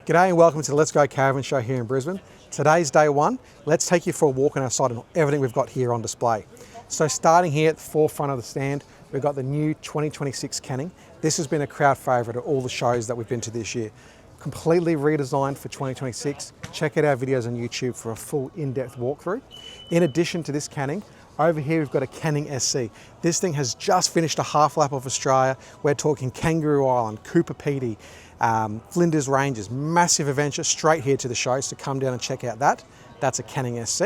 G'day and welcome to the Let's Go Caravan Show here in Brisbane. Today's day one. Let's take you for a walk on our site and everything we've got here on display. So starting here at the forefront of the stand, we've got the new 2026 Canning. This has been a crowd favourite at all the shows that we've been to this year. Completely redesigned for 2026. Check out our videos on YouTube for a full in-depth walkthrough. In addition to this Canning, over here we've got a Canning SC. This thing has just finished a half lap of Australia. We're talking Kangaroo Island, Cooper Pedy, Flinders Ranges, massive adventure straight here to the show, so come down and check out that. That's a Canning SC.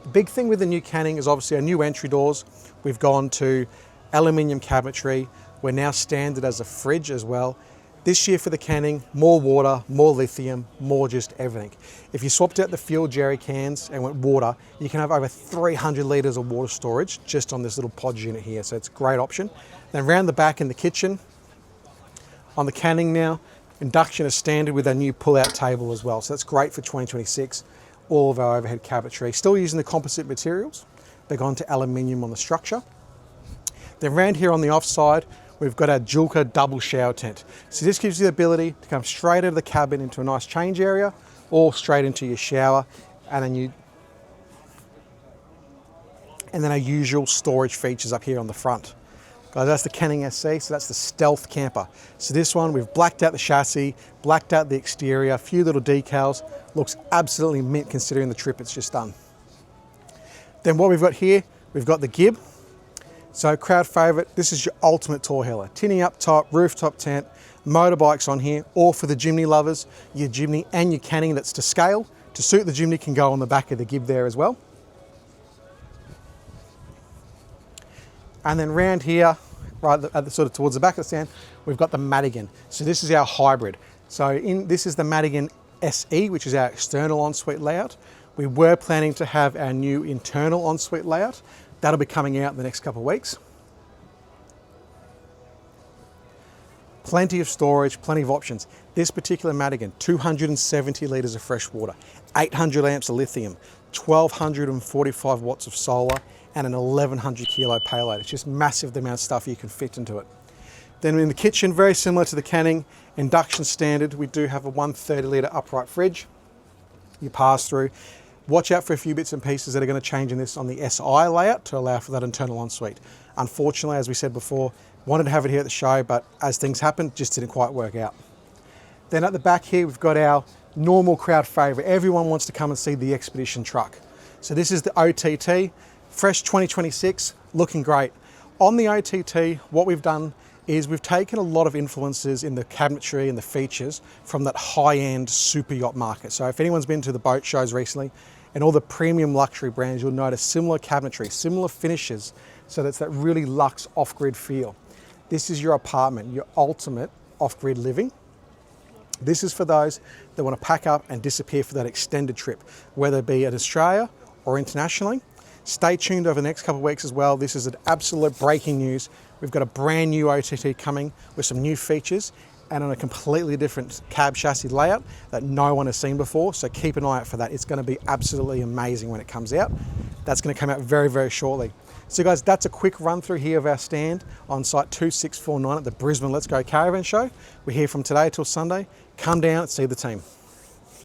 The big thing with the new Canning is obviously our new entry doors. We've gone to aluminium cabinetry. We're now standard as a fridge as well. This year for the Canning, more water, more lithium, more just everything. If you swapped out the fuel jerry cans and went water, you can have over 300 litres of water storage just on this little pod unit here, so it's a great option. Then round the back in the kitchen, on the Canning now, induction is standard with our new pull-out table as well, so that's great for 2026. All of our overhead cabinetry, still using the composite materials. They've gone to aluminium on the structure. Then round here on the offside, we've got our Julka double shower tent. So this gives you the ability to come straight out of the cabin into a nice change area or straight into your shower, and then our usual storage features up here on the front. Guys, that's the Canning SC, so that's the stealth camper. So this one, we've blacked out the chassis, blacked out the exterior, a few little decals. Looks absolutely mint considering the trip it's just done. Then what we've got here, we've got the Gibb. So crowd favourite, this is your ultimate tour hauler. Tinny up top, rooftop tent, motorbikes on here, all for the Jimny lovers. Your Jimny and your Canning that's to scale. To suit the Jimny can go on the back of the Gibb there as well. And then round here, right at the sort of towards the back of the stand, we've got the Madigan. So this is our hybrid. So this is the Madigan SE, which is our external ensuite layout. We were planning to have our new internal ensuite layout. That'll be coming out in the next couple of weeks. Plenty of storage, plenty of options. This particular Madigan, 270 litres of fresh water, 800 amps of lithium, 1245 watts of solar, and an 1100 kilo payload. It's just massive the amount of stuff you can fit into it. Then in the kitchen, very similar to the Canning, induction standard, we do have a 130 litre upright fridge. You pass through. Watch out for a few bits and pieces that are going to change in this on the SI layout to allow for that internal ensuite. Unfortunately, as we said before, wanted to have it here at the show, but as things happened, just didn't quite work out. Then at the back here, we've got our normal crowd favourite. Everyone wants to come and see the Expedition truck. So this is the OTT, fresh 2026, looking great. On the OTT, what we've done is we've taken a lot of influences in the cabinetry and the features from that high-end super yacht market. So if anyone's been to the boat shows recently and all the premium luxury brands, you'll notice similar cabinetry, similar finishes, so that's that really luxe off-grid feel. This is your apartment, your ultimate off-grid living. This is for those that want to pack up and disappear for that extended trip, whether it be in Australia or internationally. Stay tuned over the next couple of weeks as well. This is an absolute breaking news. We've got a brand new OTT coming with some new features and on a completely different cab chassis layout that no one has seen before. So keep an eye out for that. It's going to be absolutely amazing when it comes out. That's going to come out very, very shortly. So guys, that's a quick run through here of our stand on site 2649 at the Brisbane Let's Go Caravan Show. We're here from today till Sunday. Come down and see the team.